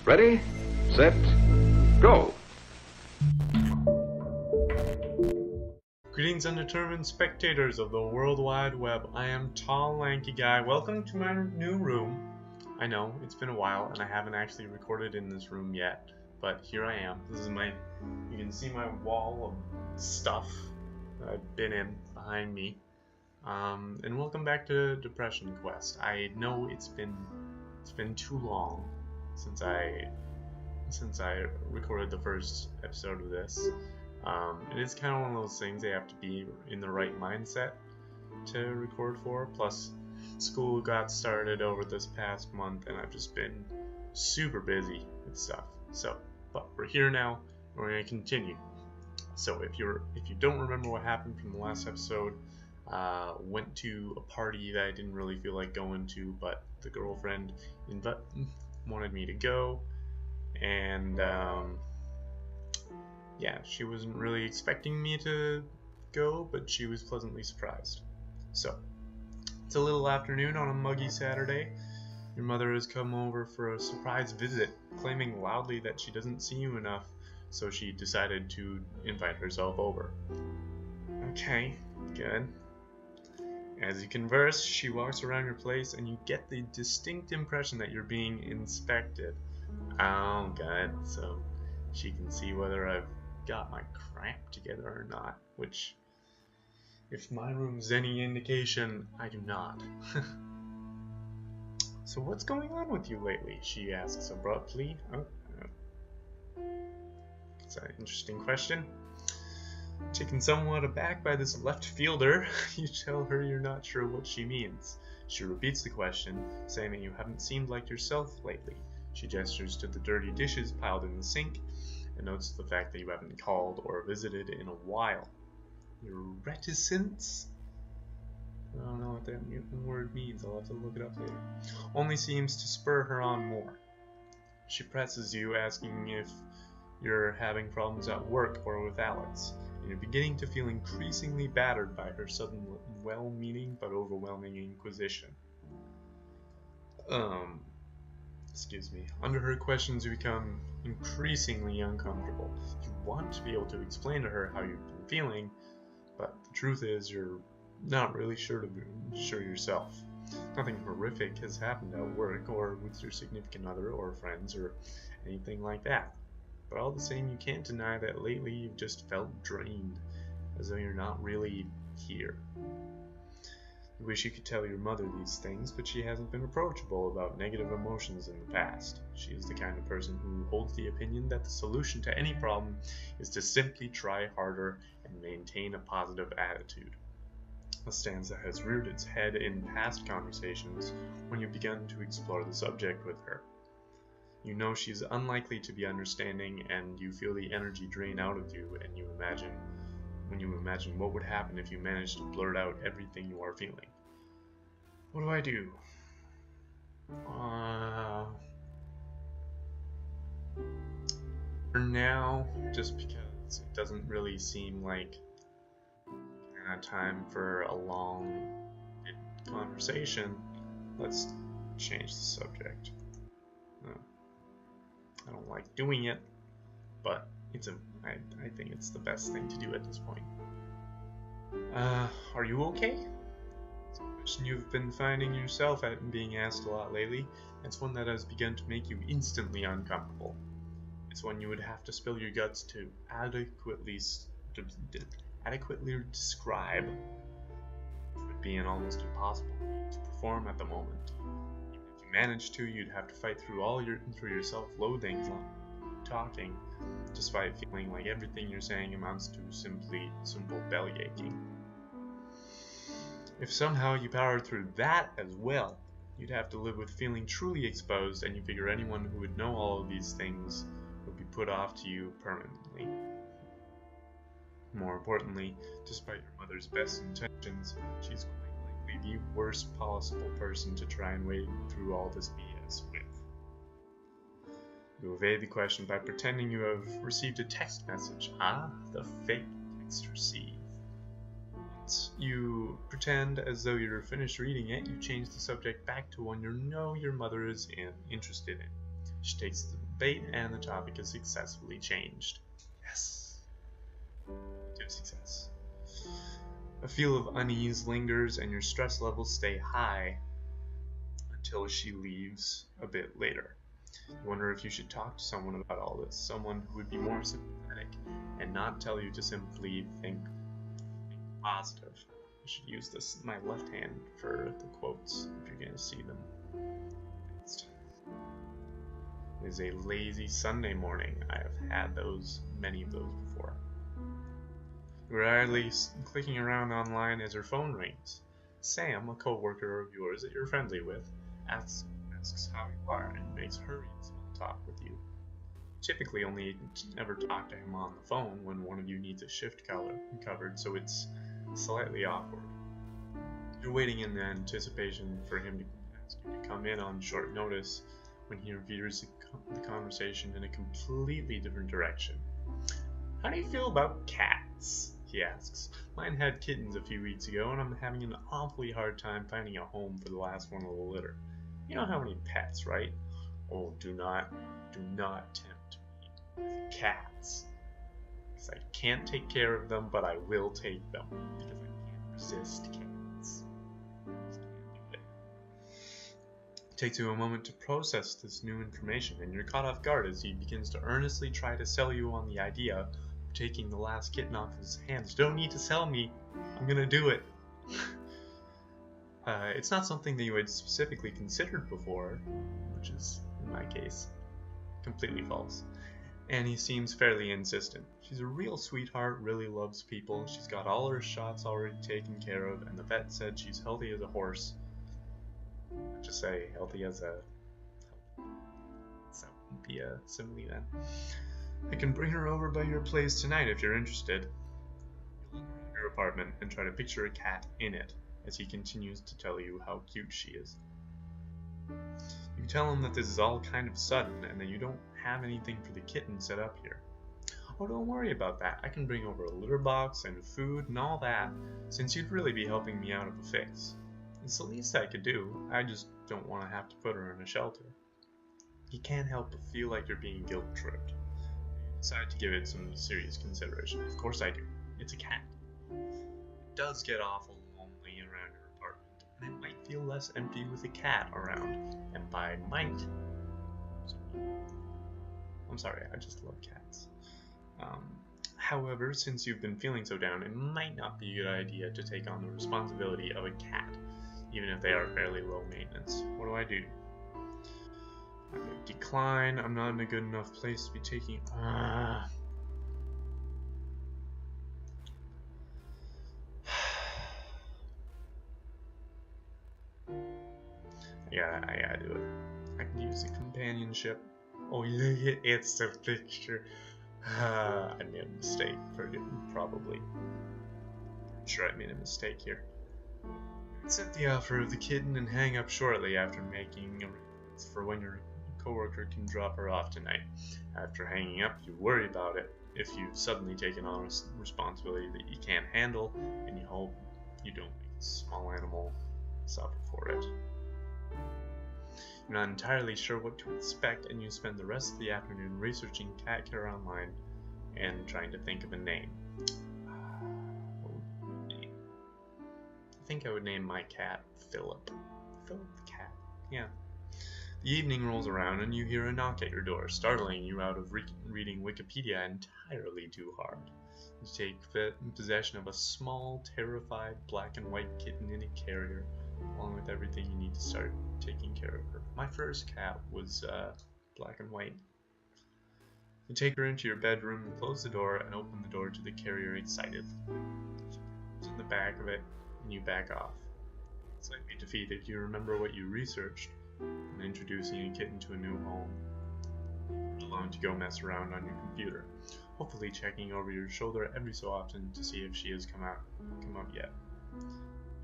Ready, set, go. Greetings undetermined spectators of the World Wide Web. I am Tall Lanky Guy. Welcome to my new room. I know, it's been a while and I haven't actually recorded in this room yet, but here I am. This is you can see my wall of stuff that I've been in behind me. And welcome back to Depression Quest. I know it's been too long since I recorded the first episode of this. It is kind of one of those things I have to be in the right mindset to record for. Plus, school got started over this past month, and I've just been super busy with stuff. But we're here now, and we're gonna continue. So if you don't remember what happened from the last episode, went to a party that I didn't really feel like going to, but the girlfriend wanted me to go, and yeah, she wasn't really expecting me to go, but she was pleasantly surprised. So, it's a little afternoon on a muggy Saturday. Your mother has come over for a surprise visit, claiming loudly that she doesn't see you enough, so she decided to invite herself over. Okay, good. As you converse, she walks around your place, and you get the distinct impression that you're being inspected. Oh, good. So, she can see whether I've got my crap together or not, which, if my room's any indication, I do not. So what's going on with you lately? She asks abruptly. It's an interesting question. Taken somewhat aback by this left fielder, you tell her you're not sure what she means. She repeats the question, saying that you haven't seemed like yourself lately. She gestures to the dirty dishes piled in the sink, and notes the fact that you haven't called or visited in a while. Your reticence? I don't know what that word means, I'll have to look it up later. Only seems to spur her on more. She presses you, asking if you're having problems at work or with Alex, and you're beginning to feel increasingly battered by her sudden well-meaning but overwhelming inquisition. Excuse me. Under her questions, you become increasingly uncomfortable. You want to be able to explain to her how you've been feeling, but the truth is you're not really sure yourself. Nothing horrific has happened at work or with your significant other or friends or anything like that. But all the same, you can't deny that lately you've just felt drained, as though you're not really here. You wish you could tell your mother these things, but she hasn't been approachable about negative emotions in the past. She is the kind of person who holds the opinion that the solution to any problem is to simply try harder and maintain a positive attitude. A stance that has reared its head in past conversations when you began to explore the subject with her. You know she's unlikely to be understanding, and you feel the energy drain out of you, and you imagine what would happen if you managed to blurt out everything you are feeling. What do I do? For now, just because it doesn't really seem like time for a long conversation, let's change the subject. I don't like doing it, but I think it's the best thing to do at this point. Are you okay? It's a question you've been finding yourself at being asked a lot lately. It's one that has begun to make you instantly uncomfortable. It's one you would have to spill your guts to adequately describe. It would be almost impossible to perform at the moment. Even if you managed to, you'd have to fight through your self-loathing talking, despite feeling like everything you're saying amounts to simple belly aching. If somehow you powered through that as well, you'd have to live with feeling truly exposed, and you figure anyone who would know all of these things would be put off to you permanently. More importantly, despite your mother's best intentions, she's quite likely the worst possible person to try and wade through all this BS with. You evade the question by pretending you have received a text message. The fake text received. Once you pretend as though you're finished reading it, you change the subject back to one you know your mother is interested in. She takes debate, and the topic is successfully changed. Yes. Good success. A feel of unease lingers and your stress levels stay high until she leaves a bit later. You wonder if you should talk to someone about all this, someone who would be more sympathetic and not tell you to simply think positive. I should use my left hand for the quotes if you're going to see them. It is a lazy Sunday morning. I have had many of those before. You're idly clicking around online as her phone rings. Sam, a co-worker of yours that you're friendly with, asks how you are and makes hurried small talk with you. Typically only ever talk to him on the phone when one of you needs a shift covered, so it's slightly awkward. You're waiting in the anticipation for him to ask you to come in on short notice when he veers the conversation in a completely different direction. How do you feel about cats? He asks. Mine had kittens a few weeks ago, and I'm having an awfully hard time finding a home for the last one of the litter. You know how many pets, right? Oh, do not tempt me with cats. Because I can't take care of them, but I will take them. Because I can't resist cats. It takes you a moment to process this new information, and you're caught off guard as he begins to earnestly try to sell you on the idea of taking the last kitten off his hands. You don't need to sell me. I'm gonna do it. It's not something that you had specifically considered before, which is, in my case, completely false. And he seems fairly insistent. She's a real sweetheart, really loves people. She's got all her shots already taken care of, and the vet said she's healthy as a horse. Just say healthy as a... That wouldn't be a simile then. I can bring her over by your place tonight if you're interested. You look around your apartment and try to picture a cat in it as he continues to tell you how cute she is. You tell him that this is all kind of sudden and that you don't have anything for the kitten set up here. Oh, don't worry about that. I can bring over a litter box and food and all that, since you'd really be helping me out of a fix. It's the least I could do. I just don't want to have to put her in a shelter. You can't help but feel like you're being guilt-tripped. You decide to give it some serious consideration. Of course I do. It's a cat. It does get awful lonely around your apartment, and it might feel less empty with a cat around. And by might... I'm sorry, I just love cats. However, since you've been feeling so down, it might not be a good idea to take on the responsibility of a cat, even if they are fairly low maintenance. What do? I decline. I'm not in a good enough place to be taking... I gotta do it. I can use the companionship. Oh, look at it's a picture. I made a mistake. Probably. Sure, I made a mistake here. Accept the offer of the kitten and hang up shortly after making arrangements for when your coworker can drop her off tonight. After hanging up, you worry about it if you've suddenly taken on a responsibility that you can't handle, and you hope you don't make a small animal suffer for it. You're not entirely sure what to expect, and you spend the rest of the afternoon researching cat care online and trying to think of a name. What would you name? I think I would name my cat Philip. Philip the cat. Yeah. The evening rolls around and you hear a knock at your door, startling you out of reading Wikipedia entirely too hard. You take possession of a small, terrified black and white kitten in a carrier, along with everything you need to start taking care of her. My first cat was black and white. You take her into your bedroom, close the door, and open the door to the carrier excitedly. She's in the back of it, and you back off. Slightly defeated, you remember what you researched, and introducing a kitten to a new home. You're alone to go mess around on your computer, hopefully checking over your shoulder every so often to see if she has come out yet.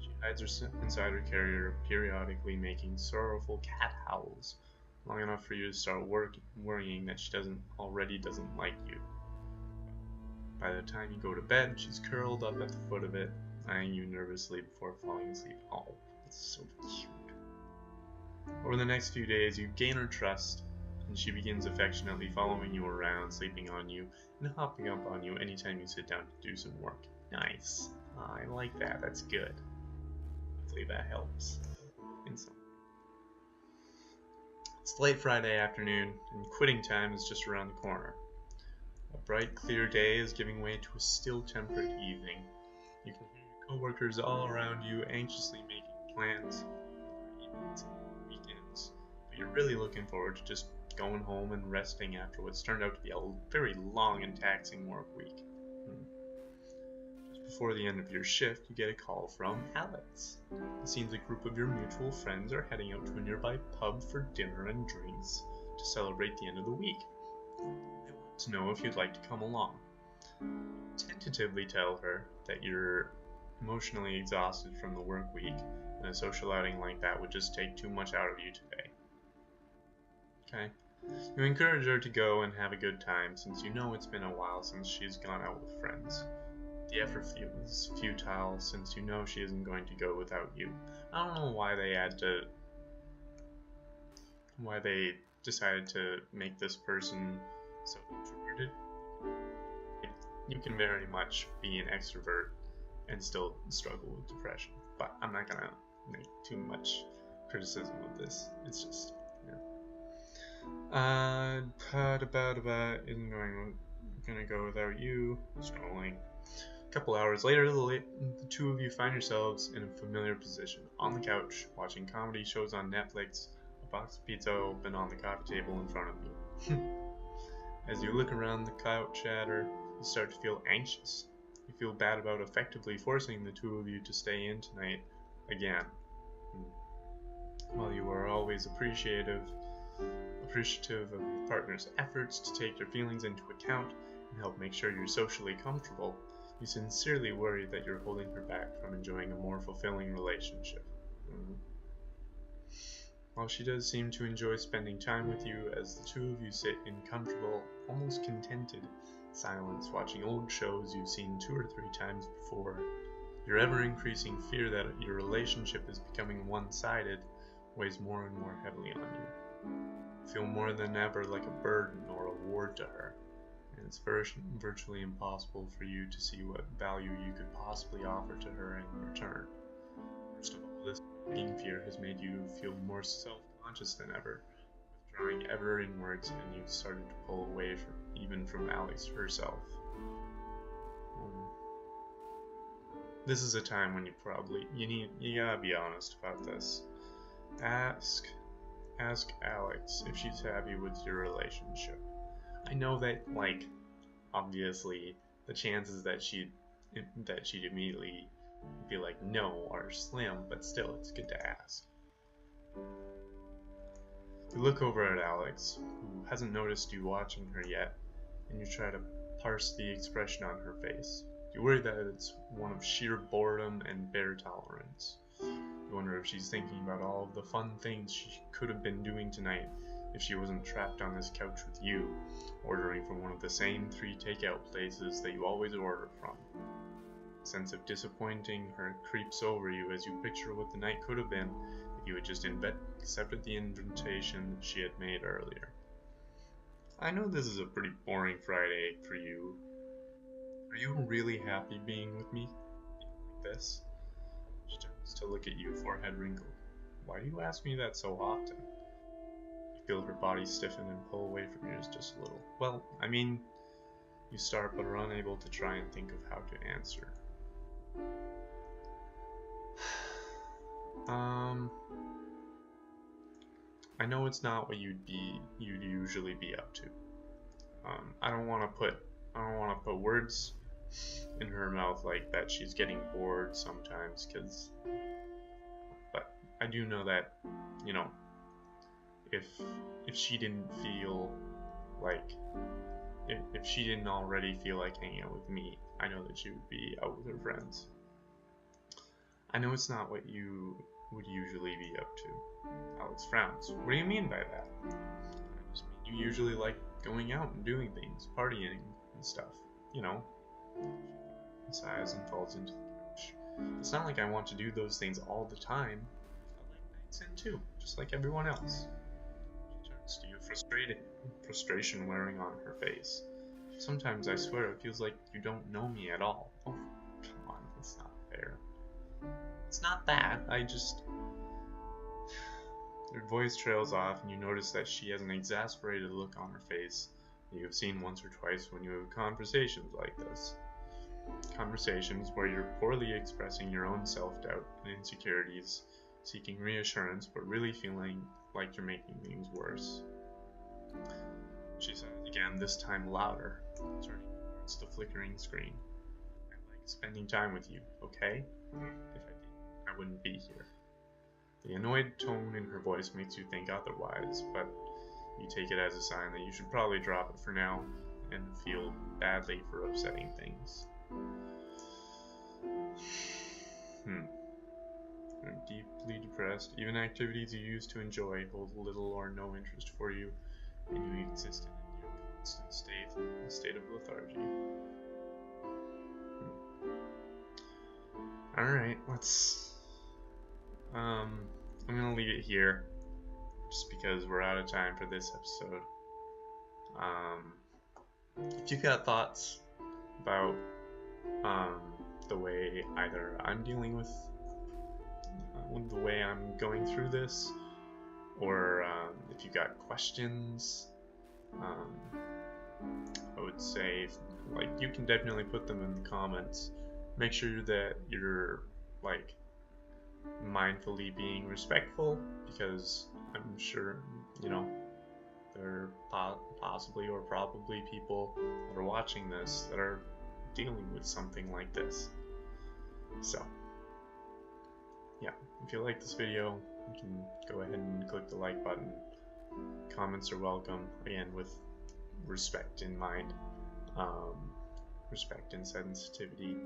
She hides her inside her carrier, periodically making sorrowful cat howls, long enough for you to start worrying that she doesn't like you. By the time you go to bed, she's curled up at the foot of it, eyeing you nervously before falling asleep. Oh, it's so cute. Over the next few days, you gain her trust and she begins affectionately following you around, sleeping on you, and hopping up on you anytime you sit down to do some work. Nice. I like that. That's good. Hopefully that helps. In some. It's late Friday afternoon, and quitting time is just around the corner. A bright, clear day is giving way to a still temperate evening. You can hear your coworkers all around you anxiously making plans for evenings and weekends, but you're really looking forward to just going home and resting after what's turned out to be a very long and taxing work week. Just before the end of your shift, you get a call from Alex. It seems a group of your mutual friends are heading out to a nearby pub for dinner and drinks to celebrate the end of the week. They want to know if you'd like to come along. Tentatively tell her that you're emotionally exhausted from the work week, and a social outing like that would just take too much out of you today. Okay? You encourage her to go and have a good time, since you know it's been a while since she's gone out with friends. The effort feels futile, since you know she isn't going to go without you. I don't know why they decided to make this person so introverted. You can very much be an extrovert and still struggle with depression, but I'm not gonna make too much criticism of this. It's just, isn't gonna go without you. Scrolling. A couple hours later, the two of you find yourselves in a familiar position on the couch, watching comedy shows on Netflix, a box of pizza open on the coffee table in front of you. As you look around the couch at her, you start to feel anxious. You feel bad about effectively forcing the two of you to stay in tonight again. While you are always appreciative of your partner's efforts to take your feelings into account and help make sure you're socially comfortable, you sincerely worry that you're holding her back from enjoying a more fulfilling relationship. While she does seem to enjoy spending time with you, as the two of you sit in comfortable, almost contented silence, watching old shows you've seen 2 or 3 times before, your ever-increasing fear that your relationship is becoming one-sided weighs more and more heavily on you. You feel more than ever like a burden or a ward to her, and it's virtually impossible for you to see what value you could possibly offer to her in return. First of all, this nagging fear has made you feel more self-conscious than ever, withdrawing ever inwards, and you've started to pull away even from Alex herself. This is a time when you gotta be honest about this. Ask Alex if she's happy with your relationship. I know that, obviously, the chances that she'd immediately be like no are slim, but still, it's good to ask. You look over at Alex, who hasn't noticed you watching her yet, and you try to parse the expression on her face. You worry that it's one of sheer boredom and bear tolerance. You wonder if she's thinking about all of the fun things she could have been doing tonight if she wasn't trapped on this couch with you, ordering from one of the same 3 takeout places that you always order from. A sense of disappointing her creeps over you as you picture what the night could have been if you had just accepted the invitation she had made earlier. I know this is a pretty boring Friday for you. Are you really happy being with me? Like this? She turns to look at you, forehead wrinkled. Why do you ask me that so often? You feel her body stiffen and pull away from yours just a little. Well, I mean, you start but are unable to try and think of how to answer. I know it's not what you'd usually be up to. I don't want to put words in her mouth like that she's getting bored sometimes, but I do know that, if she didn't feel like, if she didn't already feel like hanging out with me, I know that she would be out with her friends. I know it's not what you would usually be up to. Alex frowns. What do you mean by that? I just mean you usually like going out and doing things, partying and stuff, Sighs and falls into the couch. It's not like I want to do those things all the time. I like nights in too, just like everyone else. She Do you frustration wearing on her face? Sometimes I swear it feels like you don't know me at all. Oh, come on, that's not fair. It's not that. Her voice trails off, and you notice that she has an exasperated look on her face that you have seen once or twice when you have conversations like this. Conversations where you're poorly expressing your own self-doubt and insecurities, seeking reassurance, but really feeling like you're making things worse. She says again, this time louder, turning towards the flickering screen. I like spending time with you, okay? If I didn't, I wouldn't be here. The annoyed tone in her voice makes you think otherwise, but you take it as a sign that you should probably drop it for now and feel badly for upsetting things. You're deeply depressed. Even activities you used to enjoy hold little or no interest for you, and you exist in your constant state of lethargy. Alright, I'm gonna leave it here, just because we're out of time for this episode. If you've got thoughts about the way either I'm dealing with the way I'm going through this, or if you've got questions, I would say you can definitely put them in the comments. Make sure that you're mindfully being respectful, because I'm sure there are possibly or probably people that are watching this that are dealing with something like this. So yeah, if you like this video, you can go ahead and click the like button. Comments are welcome, again with respect in mind, respect and sensitivity.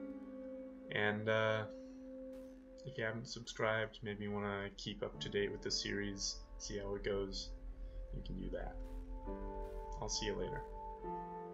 And if you haven't subscribed, maybe you want to keep up to date with the series, see how it goes, you can do that. I'll see you later.